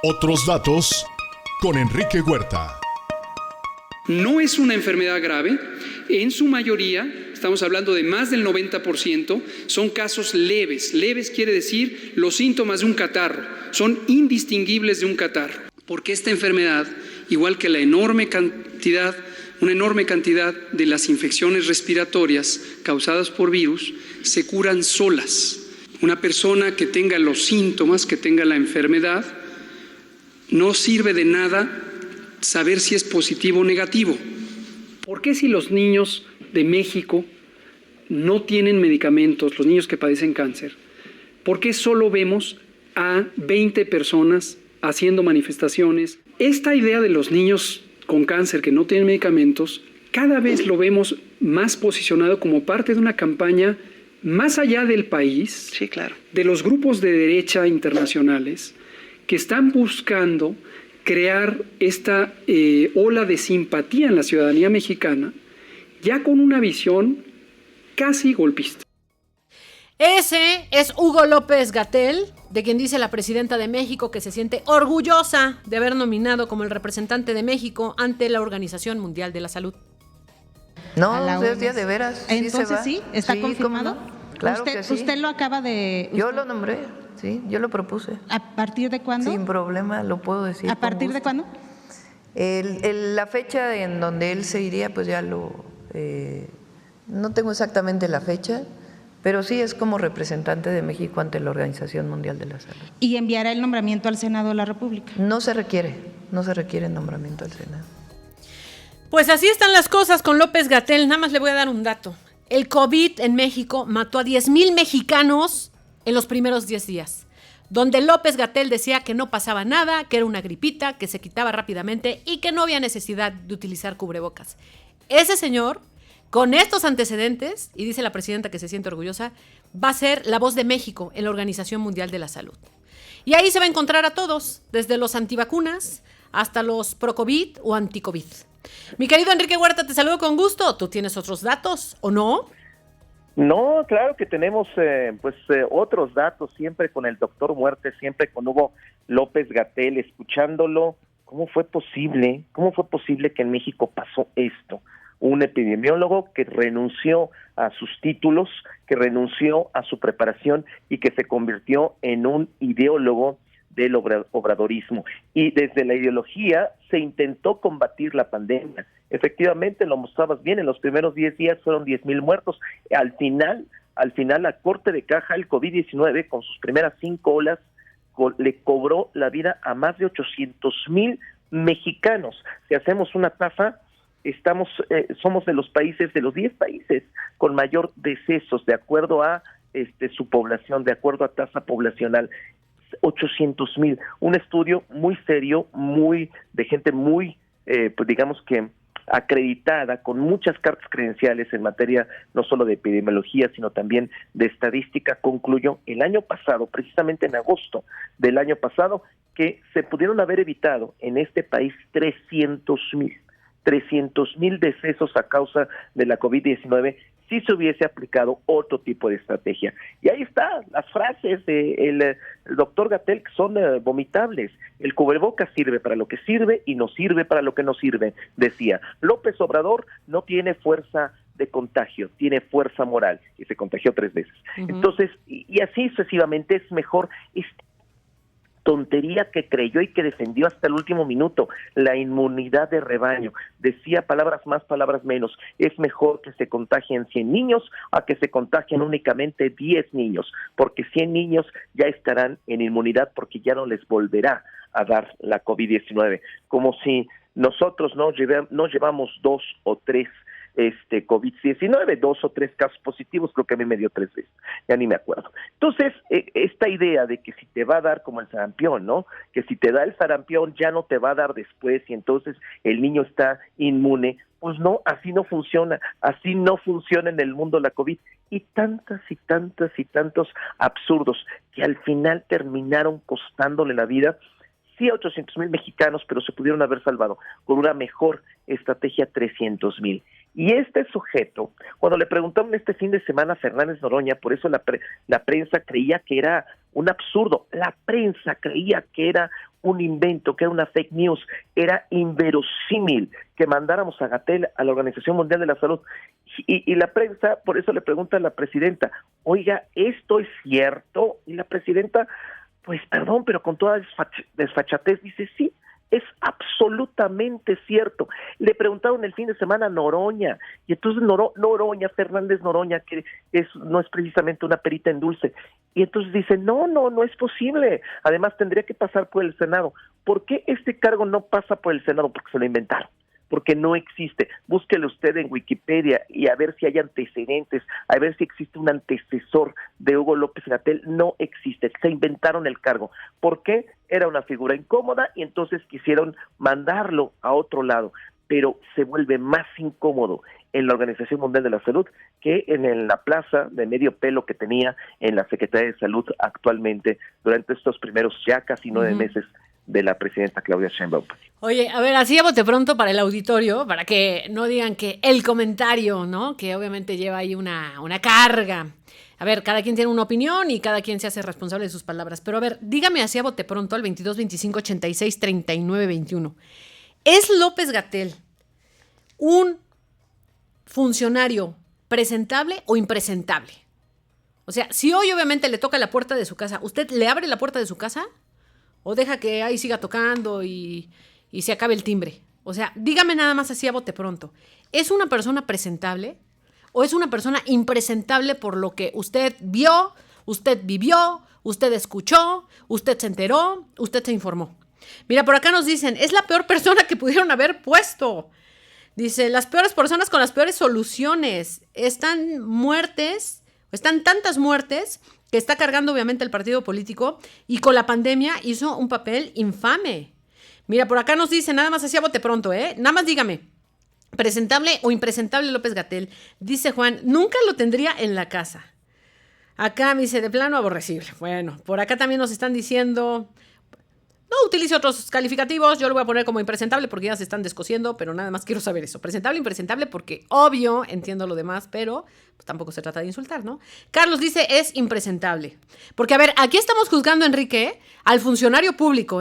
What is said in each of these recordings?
Otros datos con Enrique Huerta. No es una enfermedad grave. En su mayoría, estamos hablando de más del 90%, son casos leves. Leves quiere decir los síntomas de un catarro. Son indistinguibles de un catarro. Porque esta enfermedad, igual que una enorme cantidad de las infecciones respiratorias causadas por virus, se curan solas. Una persona que tenga los síntomas, que tenga la enfermedad, no sirve de nada saber si es positivo o negativo. ¿Por qué si los niños de México no tienen medicamentos, los niños que padecen cáncer, por qué solo vemos a 20 personas haciendo manifestaciones? Esta idea de los niños con cáncer que no tienen medicamentos, cada vez lo vemos más posicionado como parte de una campaña más allá del país, sí, claro, de los grupos de derecha internacionales que están buscando crear esta ola de simpatía en la ciudadanía mexicana, ya con una visión casi golpista. Ese es Hugo López-Gatell, de quien dice la presidenta de México que se siente orgullosa de haber nominado como el representante de México ante la Organización Mundial de la Salud. No, es día de veras. Entonces sí, ¿está confirmado? No? Claro que sí. Usted lo acaba de... Yo lo nombré, sí, yo lo propuse. ¿A partir de cuándo? Sin problema, lo puedo decir. ¿A partir de cuándo? La fecha en donde él se iría, pues ya no tengo exactamente la fecha, pero sí es como representante de México ante la Organización Mundial de la Salud. ¿Y enviará el nombramiento al Senado de la República? No se requiere nombramiento al Senado. Pues así están las cosas con López-Gatell. Nada más le voy a dar un dato. El COVID en México mató a 10,000 mexicanos en los primeros 10 días. Donde López-Gatell decía que no pasaba nada, que era una gripita, que se quitaba rápidamente y que no había necesidad de utilizar cubrebocas. Ese señor, con estos antecedentes, y dice la presidenta que se siente orgullosa, va a ser la voz de México en la Organización Mundial de la Salud. Y ahí se va a encontrar a todos, desde los antivacunas hasta los pro-COVID o anti-COVID. Mi querido Enrique Huerta, te saludo con gusto. ¿Tú tienes otros datos o no? No, claro que tenemos otros datos, siempre con el doctor Muerte, siempre con Hugo López-Gatell, escuchándolo. ¿Cómo fue posible que en México pasó esto? Un epidemiólogo que renunció a sus títulos, que renunció a su preparación y que se convirtió en un ideólogo del obradorismo. Y desde la ideología se intentó combatir la pandemia. Efectivamente, lo mostrabas bien, en los primeros 10 días fueron 10,000 muertos. Al final, a corte de caja, el COVID-19, con sus primeras 5 olas, le cobró la vida a más de 800,000 mexicanos. Si hacemos una tasa, somos de los 10 países con mayor decesos, de acuerdo a su población, de acuerdo a tasa poblacional. 800,000, un estudio muy serio, de gente muy, pues digamos que acreditada, con muchas cartas credenciales en materia no solo de epidemiología, sino también de estadística, concluyó el año pasado, precisamente en agosto del año pasado, que se pudieron haber evitado en este país 300,000 decesos a causa de la COVID-19 si se hubiese aplicado otro tipo de estrategia. Y ahí está, las frases del doctor Gatell que son vomitables. El cubrebocas sirve para lo que sirve y no sirve para lo que no sirve, decía. López Obrador no tiene fuerza de contagio, tiene fuerza moral, y se contagió 3 veces. Uh-huh. Entonces, y así sucesivamente, es mejor tontería que creyó y que defendió hasta el último minuto, la inmunidad de rebaño. Decía palabras más, palabras menos. Es mejor que se contagien 100 niños a que se contagien únicamente 10 niños, porque 100 niños ya estarán en inmunidad porque ya no les volverá a dar la COVID-19. Como si nosotros no llevamos 2 o 3 COVID-19, 2 o 3 casos positivos, creo que a mí me dio 3 veces, ya ni me acuerdo. Entonces, esta idea de que si te va a dar como el sarampión, ¿no? Que si te da el sarampión ya no te va a dar después y entonces el niño está inmune, pues no, así no funciona en el mundo la COVID. Y tantos absurdos que al final terminaron costándole la vida, sí, a 800,000 mexicanos, pero se pudieron haber salvado con una mejor estrategia 300,000. Y este sujeto, cuando le preguntaron este fin de semana a Fernández Noroña, por eso la prensa creía que era un absurdo, la prensa creía que era un invento, que era una fake news, era inverosímil que mandáramos a Gatell a la Organización Mundial de la Salud. Y la prensa, por eso le pregunta a la presidenta, oiga, ¿esto es cierto? Y la presidenta, pues perdón, pero con toda desfachatez dice, sí, es absolutamente cierto. Le preguntaron el fin de semana a Noroña, y entonces Noroña, Fernández Noroña, que no es precisamente una perita en dulce, y entonces dice, no es posible, además tendría que pasar por el Senado. ¿Por qué este cargo no pasa por el Senado? Porque se lo inventaron, porque no existe. Búsquelo usted en Wikipedia y a ver si hay antecedentes, a ver si existe un antecesor de Hugo López Gatell. No existe, se inventaron el cargo. ¿Por qué? Era una figura incómoda y entonces quisieron mandarlo a otro lado, pero se vuelve más incómodo en la Organización Mundial de la Salud que en la plaza de medio pelo que tenía en la Secretaría de Salud actualmente durante estos primeros ya casi 9 meses de la presidenta Claudia Sheinbaum. Oye, a ver, así a bote pronto para el auditorio, para que no digan que el comentario, ¿no? Que obviamente lleva ahí una carga. A ver, cada quien tiene una opinión y cada quien se hace responsable de sus palabras. Pero a ver, dígame así a bote pronto al 22 25 86 39 21. ¿Es López-Gatell un funcionario presentable o impresentable? O sea, si hoy obviamente le toca la puerta de su casa, ¿usted le abre la puerta de su casa? ¿O deja que ahí siga tocando y se acabe el timbre? O sea, dígame nada más así a bote pronto. ¿Es una persona presentable o es una persona impresentable por lo que usted vio, usted vivió, usted escuchó, usted se enteró, usted se informó? Mira, por acá nos dicen, es la peor persona que pudieron haber puesto. Dice, las peores personas con las peores soluciones. Están tantas muertes que está cargando obviamente el partido político y con la pandemia hizo un papel infame. Mira, por acá nos dice, nada más así a bote pronto, nada más dígame, ¿presentable o impresentable López-Gatell? Dice Juan, nunca lo tendría en la casa. Acá me dice, de plano aborrecible. Bueno, por acá también nos están diciendo, no utilice otros calificativos, yo lo voy a poner como impresentable porque ya se están descosiendo, pero nada más quiero saber eso. Presentable, impresentable, porque obvio, entiendo lo demás, pero pues, tampoco se trata de insultar, ¿no? Carlos dice, es impresentable. Porque, a ver, aquí estamos juzgando, Enrique, al funcionario público,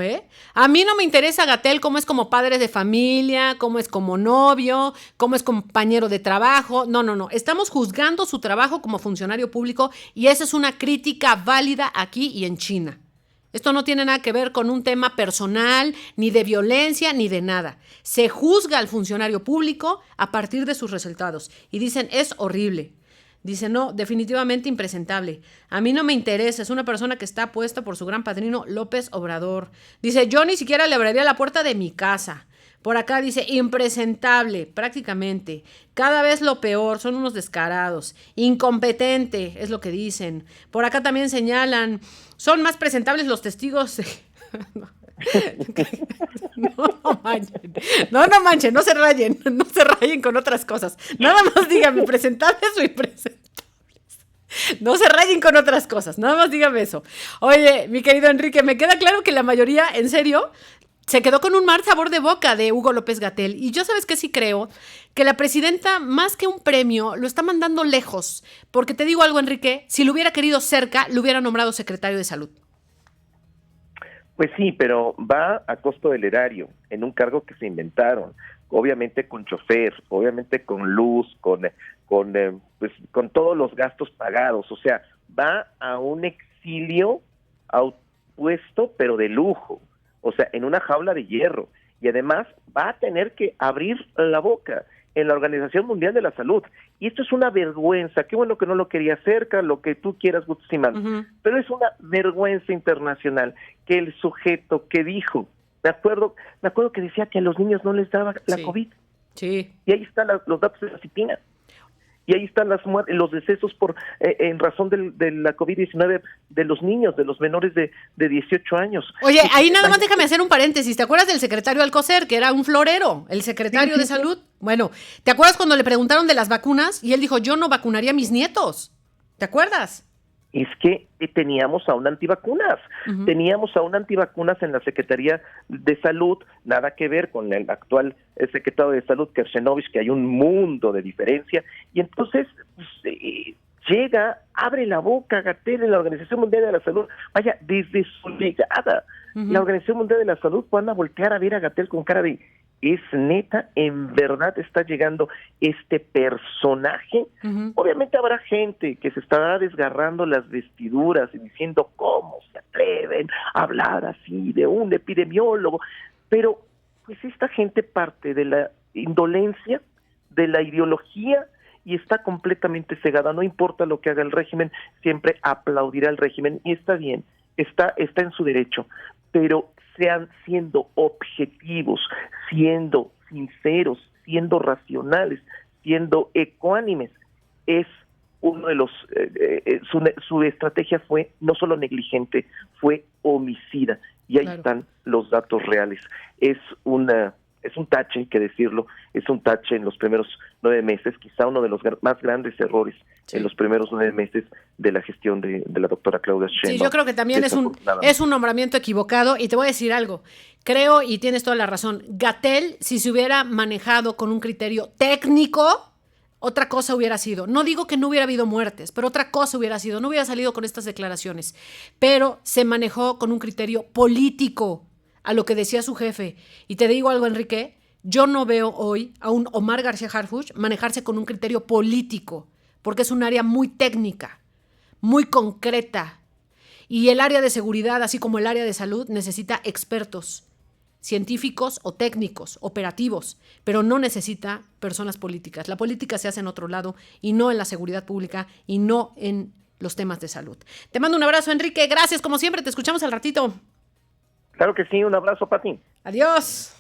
A mí no me interesa Gatell cómo es como padre de familia, cómo es como novio, cómo es compañero de trabajo. No. Estamos juzgando su trabajo como funcionario público y esa es una crítica válida aquí y en China. Esto no tiene nada que ver con un tema personal, ni de violencia, ni de nada. Se juzga al funcionario público a partir de sus resultados. Y dicen, es horrible. Dicen, no, definitivamente impresentable. A mí no me interesa, es una persona que está puesta por su gran padrino López Obrador. Dice, yo ni siquiera le abriría la puerta de mi casa. Por acá dice, impresentable, prácticamente. Cada vez lo peor, son unos descarados. Incompetente, es lo que dicen. Por acá también señalan, son más presentables los testigos. No manchen, no se rayen con otras cosas. Nada más díganme, presentables o impresentables. No se rayen con otras cosas, nada más dígame eso. Oye, mi querido Enrique, me queda claro que la mayoría, en serio, se quedó con un mal sabor de boca de Hugo López-Gatell. Y yo, ¿sabes qué? Sí creo que la presidenta, más que un premio, lo está mandando lejos. Porque te digo algo, Enrique, si lo hubiera querido cerca, lo hubiera nombrado secretario de Salud. Pues sí, pero va a costo del erario, en un cargo que se inventaron, obviamente con chofer, obviamente con luz, con todos los gastos pagados. O sea, va a un exilio puesto, pero de lujo. O sea, en una jaula de hierro. Y además va a tener que abrir la boca en la Organización Mundial de la Salud. Y esto es una vergüenza. Qué bueno que no lo quería cerca, lo que tú quieras, Gustos y Manos. Pero es una vergüenza internacional que el sujeto que dijo, me acuerdo que decía que a los niños no les daba la COVID. Sí. Y ahí están los datos de la CIPINA. Y ahí están los decesos en razón de la COVID-19 de los niños, de los menores de 18 años. Oye, ahí nada más déjame hacer un paréntesis. ¿Te acuerdas del secretario Alcocer, que era un florero, el secretario de Salud? Bueno, ¿te acuerdas cuando le preguntaron de las vacunas? Y él dijo, yo no vacunaría a mis nietos. ¿Te acuerdas? es que teníamos a un antivacunas. Teníamos a un antivacunas en la Secretaría de Salud, nada que ver con el actual secretario de Salud, Kersenovich, que hay un mundo de diferencia, y entonces pues, llega, abre la boca Gatell en la Organización Mundial de la Salud, vaya, desde su llegada, la Organización Mundial de la Salud van a voltear a ver a Gatell con cara de, ¿es neta? ¿En verdad está llegando este personaje? Obviamente habrá gente que se estará desgarrando las vestiduras y diciendo, ¿cómo se atreven a hablar así de un epidemiólogo? Pero pues esta gente parte de la indolencia, de la ideología, y está completamente cegada. No importa lo que haga el régimen, siempre aplaudirá al régimen, y está bien, está en su derecho, pero sean siendo objetivos, siendo sinceros, siendo racionales, siendo ecuánimes. Es uno de los su estrategia fue no solo negligente, fue homicida, y ahí están los datos reales. Es un tache, hay que decirlo, es un tache en los primeros 9 meses, quizá uno de los más grandes errores en los primeros 9 meses de la gestión de la doctora Claudia Sheinbaum. Sí, yo creo que también es un nombramiento equivocado, y te voy a decir algo, creo, y tienes toda la razón, Gatell, si se hubiera manejado con un criterio técnico, otra cosa hubiera sido. No digo que no hubiera habido muertes, pero otra cosa hubiera sido, no hubiera salido con estas declaraciones, pero se manejó con un criterio político, a lo que decía su jefe. Y te digo algo, Enrique, yo no veo hoy a un Omar García Harfuch manejarse con un criterio político, porque es un área muy técnica, muy concreta. Y el área de seguridad, así como el área de salud, necesita expertos, científicos o técnicos, operativos, pero no necesita personas políticas. La política se hace en otro lado, y no en la seguridad pública, y no en los temas de salud. Te mando un abrazo, Enrique. Gracias, como siempre. Te escuchamos al ratito. Claro que sí, un abrazo para ti. Adiós.